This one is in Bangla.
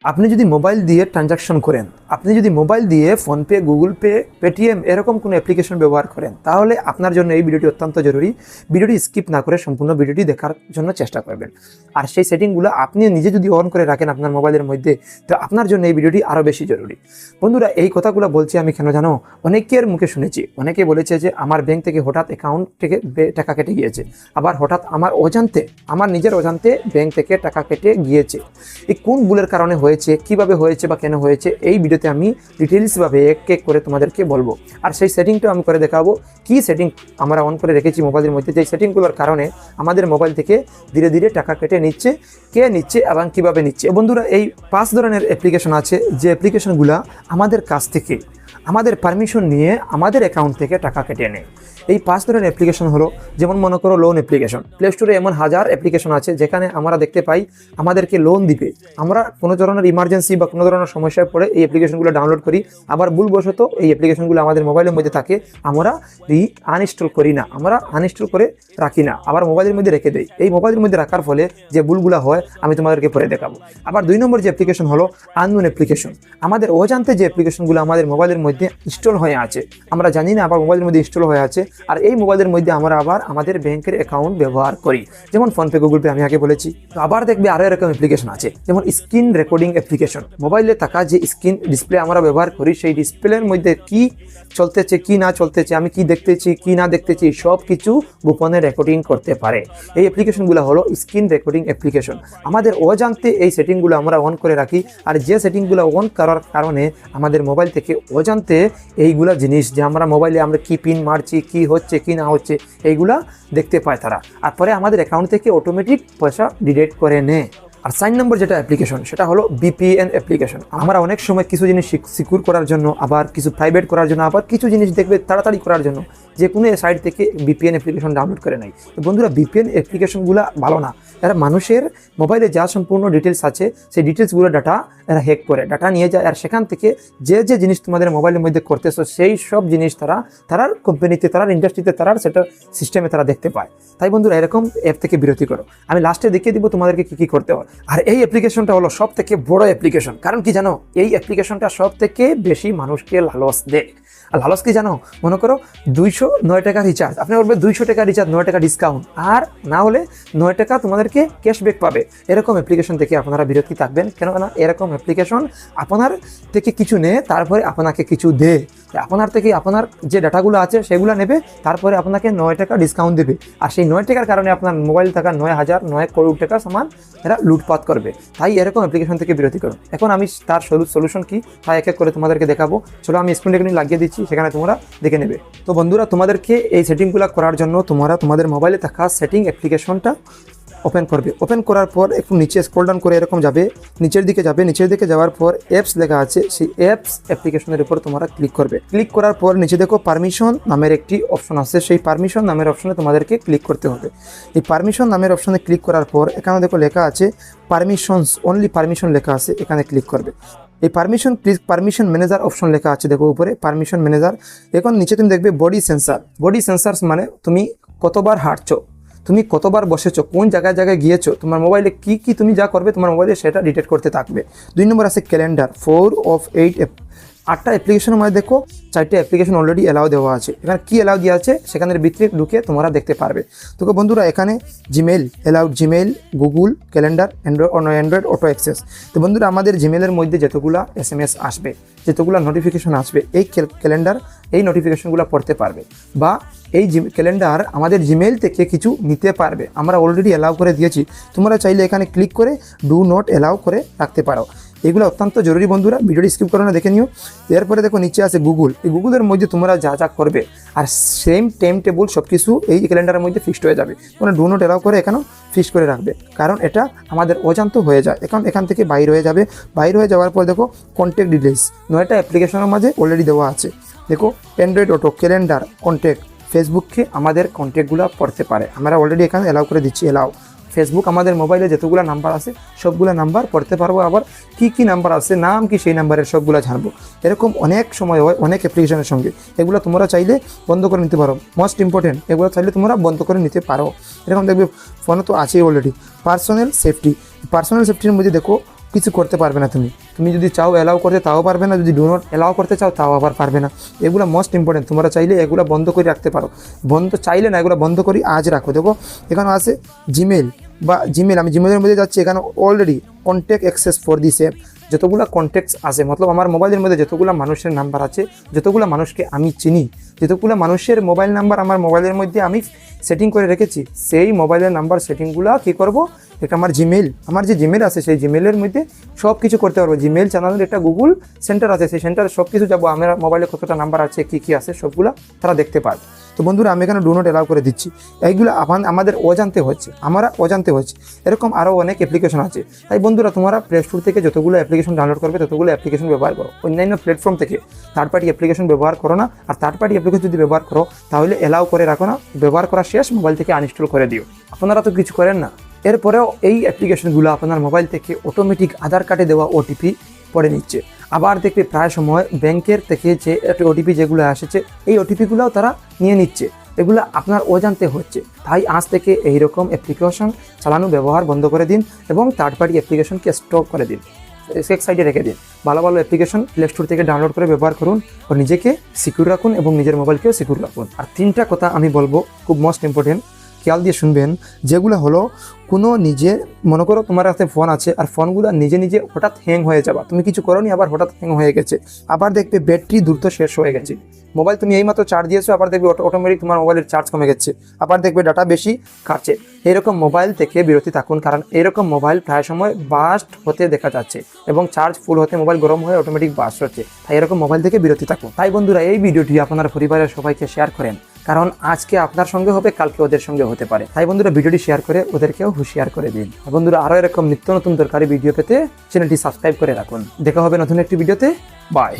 আপনি যদি মোবাইল দিয়ে ট্রানজাকশন করেন, আপনি যদি মোবাইল দিয়ে ফোনপে, গুগল পে, পেটিএম এরকম কোনো অ্যাপ্লিকেশন ব্যবহার করেন, তাহলে আপনার জন্য এই ভিডিওটি অত্যন্ত জরুরি। ভিডিওটি স্কিপ না করে সম্পূর্ণ ভিডিওটি দেখার জন্য চেষ্টা করবেন। আর সেই সেটিংগুলো আপনি নিজে যদি অন করে রাখেন আপনার মোবাইলের মধ্যে, তো আপনার জন্য এই ভিডিওটি আরও বেশি জরুরি। বন্ধুরা, এই কথাগুলো বলছি আমি কেন জানো? অনেকের মুখে শুনেছি, অনেকে বলেছে যে আমার ব্যাংক থেকে হঠাৎ অ্যাকাউন্ট থেকে টাকা কেটে গিয়েছে, আবার হঠাৎ আমার অজান্তে, আমার নিজের অজান্তে ব্যাংক থেকে টাকা কেটে গিয়েছে। এই কোন ভুলের কারণে হয়েছে, কিভাবে হয়েছে বা কেন হয়েছে, এই ভিডিওতে আমি ডিটেইলসভাবে এক এক করে তোমাদেরকে বলবো। আর সেই সেটিংটাও আমি করে দেখাবো, কি সেটিং আমরা অন করে রেখেছি মোবাইলের মধ্যে, যে সেটিংগুলোর কারণে আমাদের মোবাইল থেকে ধীরে ধীরে টাকা কেটে নিচ্ছে, কে নিচ্ছে এবং কিভাবে নিচ্ছে। বন্ধুরা, এই 5 ধরনের অ্যাপ্লিকেশন আছে, যে অ্যাপ্লিকেশনগুলো আমাদের কাছ থেকে, আমাদের পারমিশন নিয়ে আমাদের অ্যাকাউন্ট থেকে টাকা কেটে নেয়। এই 5 ধরনের অ্যাপ্লিকেশন হলো, যেমন মনে করো লোন অ্যাপ্লিকেশন। প্লে স্টোরে এমন হাজার অ্যাপ্লিকেশন আছে যেখানে আমরা দেখতে পাই আমাদেরকে লোন দিবে। আমরা কোনো ধরনের ইমার্জেন্সি বা কোনো ধরনের সমস্যায় পড়ে এই অ্যাপ্লিকেশনগুলো ডাউনলোড করি, আবার ভুলবশত এই অ্যাপ্লিকেশনগুলো আমাদের মোবাইলের মধ্যে থাকে, আমরা আনইনস্টল করি না, আমরা আনইনস্টল করে রাখি না, আবার মোবাইলের মধ্যে রেখে দেই। এই মোবাইলের মধ্যে রাখার ফলে যে ভুলগুলো হয় আমি তোমাদেরকে পরে দেখাবো। আবার 2 নম্বর যে অ্যাপ্লিকেশন হলো আননোন অ্যাপ্লিকেশন। আমাদের অজান্তে যে অ্যাপ্লিকেশনগুলো আমাদের মোবাইলের মধ্যে ইনস্টল হয়ে আছে, আমরা জানি না আবার মোবাইলের মধ্যে ইনস্টল হয়ে আছে, আর এই মোবাইলের মধ্যে আমরা আবার আমাদের ব্যাংকের অ্যাকাউন্ট ব্যবহার করি, যেমন ফোনপে, গুগল পে আমি আগে বলেছি। তো আবার দেখবে আরও এরকম অ্যাপ্লিকেশন আছে, যেমন স্ক্রিন রেকর্ডিং অ্যাপ্লিকেশন। মোবাইলে থাকা যে স্ক্রিন ডিসপ্লে আমরা ব্যবহার করি, সেই ডিসপ্লের মধ্যে কি চলতেছে, কি না চলতেছে, আমি কি দেখতেছি, কি না দেখতেছি, সব কিছু গোপনে রেকর্ডিং করতে পারে। এই অ্যাপ্লিকেশনগুলো হলো স্ক্রিন রেকর্ডিং অ্যাপ্লিকেশন। আমাদের অজান্তে এই সেটিংগুলো আমরা অন করে রাখি, আর যে সেটিংগুলো অন করার কারণে আমাদের মোবাইল থেকে অজান্তে এইগুলা জিনিস, যে আমরা মোবাইলে আমরা কি পিন মারছি, কি হচ্ছে কি না হচ্ছে, এইগুলা দেখতে পায় তারা, আর পরে আমাদের অ্যাকাউন্ট থেকে অটোমেটিক পয়সা ডিডক্ট করে নেয়। আর 4 নম্বর যেটা অ্যাপ্লিকেশন, সেটা হলো VPN অ্যাপ্লিকেশন। আমরা অনেক সময় কিছু জিনিস সিকিউর করার জন্য, আবার কিছু প্রাইভেট করার জন্য, আবার কিছু জিনিস দেখবে তাড়াতাড়ি করার জন্য যে কোনো সাইট থেকে VPN অ্যাপ্লিকেশন ডাউনলোড করে নেয়। তো বন্ধুরা, VPN অ্যাপ্লিকেশনগুলো ভালো না। এরা মানুষের মোবাইলে যা সম্পূর্ণ ডিটেলস আছে, সেই ডিটেলসগুলো ডাটা এরা হ্যাক করে, ডাটা নিয়ে যায়, আর সেখান থেকে যে যে জিনিস তোমাদের মোবাইলের মধ্যে করতেছো, সেই সব জিনিস তারার কোম্পানিতে, তারার ইন্ডাস্ট্রিতে, তারার সেটা সিস্টেমে তারা দেখতে পায়। তাই বন্ধুরা, এরকম অ্যাপ থেকে বিরতি করো। আমি লাস্টে দেখিয়ে দিব তোমাদেরকে কী করতে হয়। আর এই অ্যাপ্লিকেশনটা হলো সব থেকে বড় অ্যাপ্লিকেশন, কারণ কি জানো, এই অ্যাপ্লিকেশনটা সব থেকে বেশি মানুষকে লালচ দেয়। আর লালচ কি জানো? মনে করো 209 টাকা রিচার্জ, আপনি বলবেন 200 টাকা রিচার্জ, 9 টাকা ডিসকাউন্ট, আর না হলে 9 টাকা তোমাদেরকে ক্যাশব্যাক পাবে। এরকম অ্যাপ্লিকেশন থেকে আপনারা বিরতি থাকবেন, কেননা এরকম অ্যাপ্লিকেশন আপনার থেকে কিছু নেয়, তারপরে আপনাকে কিছু দেয়। আপনার থেকে আপনার যে ডাটাগুলো আছে সেগুলো নেবে, তারপরে আপনাকে 9 টাকা ডিসকাউন্ট দেবে, আর সেই 9 টাকার কারণে আপনার মোবাইল থাকা 9,000 করোড় টাকা সমান এরা লুটপাট করবে। তাই এরকম অ্যাপ্লিকেশন থেকে বিরতি করুন। এখন আমি তার সলিউশন কি, তাই এক এক করে তোমাদেরকে দেখাবো। চলো আমি স্ক্রিনে লাগিয়ে দিচ্ছি, সেখানে তোমরা দেখে নেবে। তো বন্ধুরা, তোমাদেরকে এই সেটিংগুলো করার জন্য তোমরা তোমাদের মোবাইলে থাকা সেটিং অ্যাপ্লিকেশনটা ওপেন করবে। ওপেন করার পর একটু নিচে স্ক্রল ডাউন করে এরকম যাবে, নিচের দিকে যাবে। নিচের দিকে যাওয়ার পর অ্যাপস লেখা আছে, সেই অ্যাপস অ্যাপ্লিকেশনের উপর তোমরা ক্লিক করবে। ক্লিক করার পর নিচে দেখো পারমিশন নামের একটি অপশন আছে, সেই পারমিশন নামের অপশনে তোমাদেরকে ক্লিক করতে হবে। এই পারমিশন নামের অপশনে ক্লিক করার পর এখানে দেখো লেখা আছে পারমিশনস, অনলি পারমিশন লেখা আছে, এখানে ক্লিক করবে। এই পারমিশন ম্যানেজার অপশন লেখা আছে, দেখো উপরে পারমিশন ম্যানেজার। এখন নিচে তুমি দেখবে বডি সেন্সার। বডি সেন্সার্স মানে তুমি কতবার হাঁটছো, তুমি কতবার বসেছো, কোন জায়গায় গিয়েছো, তোমার মোবাইলে কি তুমি যা করবে তোমার মোবাইলে সেটা ডিটেক্ট করতে থাকবে। 2 নম্বর আছে ক্যালেন্ডার। 4 of 8টা অ্যাপ্লিকেশনের মধ্যে দেখো 4টে অ্যাপ্লিকেশন অলরেডি অ্যালাউ দেওয়া আছে। এখানে কি অ্যালাউ দেওয়া আছে সেখানের ভিতরে ঢুকে তোমরা দেখতে পারবে। তো বন্ধুরা, এখানে Gmail allowed, Gmail, Google calendar, Android auto access. তো বন্ধুরা, আমাদের জিমেলের মধ্যে যতগুলো SMS আসবে, যতগুলো নোটিফিকেশন আসবে, এই ক্যালেন্ডার এই নোটিফিকেশনগুলো পড়তে পারবে, বা এই ক্যালেন্ডার আমাদের জিমেল থেকে কিছু নিতে পারবে। আমরা অলরেডি অ্যালাউ করে দিয়েছি, তোমরা চাইলে এখানে ক্লিক করে ডু নট অ্যালাউ করে রাখতে পারো। এগুলো অত্যন্ত জরুরি বন্ধুরা, ভিডিওটি স্কিপ করো না, দেখে নিও। এরপরে দেখো নিচে আছে গুগল। এই গুগলের মধ্যে তোমরা যা যা করবে, আর সেম টাইম টেবল সব কিছু এই ক্যালেন্ডারের মধ্যে ফিক্সড হয়ে যাবে। তোমরা ডু নট অ্যালাউ করে এখানেও ফিক্স করে রাখবে, কারণ এটা আমাদের অজান্ত হয়ে যায়। এখান থেকে বাইর হয়ে যাবে। বাইর হয়ে যাওয়ার পর দেখো কন্ট্যাক্ট ডিটেলস, 9টা অ্যাপ্লিকেশনের মাঝে অলরেডি দেওয়া আছে। দেখো অ্যান্ড্রয়েড অটো, ক্যালেন্ডার, কন্ট্যাক্ট, ফেসবুককে আমাদের কন্ট্যাক্টগুলো পড়তে পারে, আমরা অলরেডি এখানে অ্যালাউ করে দিচ্ছি। অ্যালাউ ফেসবুক আমাদের মোবাইলে যতগুলো নাম্বার আছে সবগুলো নাম্বার পড়তে পারবো, আবার কি নাম্বার আছে, নাম কি, সেই নাম্বারের সবগুলো জানবো। এরকম অনেক সময় হয় অনেক অ্যাপ্লিকেশনের সঙ্গে, এগুলো তোমরা চাইলে বন্ধ করে নিতে পারো। মোস্ট ইম্পর্টেন্ট, এগুলো চাইলে তোমরা বন্ধ করে নিতে পারো। এরকম দেখবে ফোনে তো আছেই অলরেডি। পার্সোনাল সেফটি, পার্সোনাল সেফটির মধ্যে দেখো কিছু করতে পারবে না। তুমি যদি চাও অ্যালাউ করতে তাও পারবে না, যদি ডু নট অ্যালাউ করতে চাও তাও আবার পারবে না। এগুলো মোস্ট ইম্পর্টেন্ট। তোমরা চাইলে এগুলো বন্ধ করে রাখতে পারো, চাইলে না, এগুলো বন্ধ করি আজ রাখো। দেখো এখানে আছে জিমেল আমি জিমেলের মধ্যে যাচ্ছি, এখানে already contact access for this app, যতগুলো কন্ট্যাক্টস আছে, মতলব আমার মোবাইলের মধ্যে যতগুলো মানুষের নাম্বার আছে, যতগুলো মানুষকে আমি চিনি, যতগুলো মানুষের মোবাইল নাম্বার আমার মোবাইলের মধ্যে আমি সেটিং করে রেখেছি, সেই মোবাইলের নাম্বার সেটিংগুলো কী করবো, এটা আমার যে জিমেল আছে সেই জিমেলের মধ্যে সব কিছু করতে পারবো। জিমেল চ্যানেলের একটা গুগল সেন্টার আছে, সেই সেন্টারে সব কিছু যাবো, আমার মোবাইলে কতটা নাম্বার আছে, কী আছে সবগুলো তারা দেখতে পারবে। তো বন্ধুরা আমি এখানে ডু নট অ্যালাউ করে দিচ্ছি। এইগুলো আমাদের অজান্তে হচ্ছে, এরকম আরও অনেক অ্যাপ্লিকেশন আছে। তাই বন্ধুরা তোমরা প্লে স্টোর থেকে যতগুলো অ্যাপ্লিকেশন ডাউনলোড করবে ততগুলো অ্যাপ্লিকেশন ব্যবহার করো, অন্যান্য প্ল্যাটফর্ম থেকে থার্ড পার্টি অ্যাপ্লিকেশন ব্যবহার করো না। আর থার্ড পার্টি অ্যাপ্লিকেশন যদি ব্যবহার করো তাহলে অ্যালাউ করে রাখো না, ব্যবহার করা শেষ মোবাইল থেকে আনইনস্টল করে দিও। আপনারা তো কিছু করেন না। এরপরেও এই অ্যাপ্লিকেশনগুলো আপনার মোবাইল থেকে অটোমেটিক আধার কার্ডে দেওয়া ওটিপি পড়ে নিচ্ছে। আবার দেখবে প্রায় সময় ব্যাংকের থেকে যে ওটিপি যেগুলো আসছে এই ওটিপিগুলোও তারা নিয়ে নিচ্ছে। এগুলো আপনার অজান্তে হচ্ছে। তাই আজ থেকে এইরকম অ্যাপ্লিকেশন চালানো ব্যবহার বন্ধ করে দিন এবং থার্ড পার্টি অ্যাপ্লিকেশনকে স্টপ করে দিন, এক সাইডে রেখে দিন। ভালো অ্যাপ্লিকেশন প্লে স্টোর থেকে ডাউনলোড করে ব্যবহার করুন ও নিজেকে সিকিউর রাখুন এবং নিজের মোবাইলকেও সিকিউর রাখুন। আর 3টা কথা আমি বলবো, খুব মোস্ট ইম্পর্টেন্ট, খেয়াল দিয়ে শুনবেন। যেগুলো হলো মনে করো তোমার কাছে ফোন আছে আর ফোনগুলো নিজে হঠাৎ হ্যাং হয়ে যাবা, তুমি কিছু করোনি আবার হঠাৎ হ্যাং হয়ে গেছে। আবার দেখবে ব্যাটারি দ্রুত শেষ হয়ে গেছে, মোবাইল তুমি এইমাত্র চার্জ দিয়েছো, আবার দেখবে অটোমেটিক তোমার মোবাইলের চার্জ কমে গেছে, আবার দেখবে ডাটা বেশি খাচ্ছে। এরকম মোবাইল থেকে বিরতি থাকুন, কারণ এরকম মোবাইল প্রায় সময় বাস্ট হতে দেখা যাচ্ছে এবং চার্জ ফুল হতে মোবাইল গরম হয়ে অটোমেটিক বাস্ট হচ্ছে। তাই এরকম মোবাইল থেকে বিরতি থাকুন। তাই বন্ধুরা এই ভিডিওটি আপনার পরিবারের সবাইকে শেয়ার করেন, কারণ আজকে আপনার সঙ্গে হবে, কালকে ওদের সঙ্গে হতে পারে। তাই বন্ধুরা ভিডিওটি শেয়ার করে ওদেরকেও হুঁশিয়ার করে দিন। বন্ধুরা আরও এরকম নিত্য নতুন দরকারি ভিডিও পেতে চ্যানেলটি সাবস্ক্রাইব করে রাখুন। দেখা হবে নতুন একটি ভিডিওতে। বাই।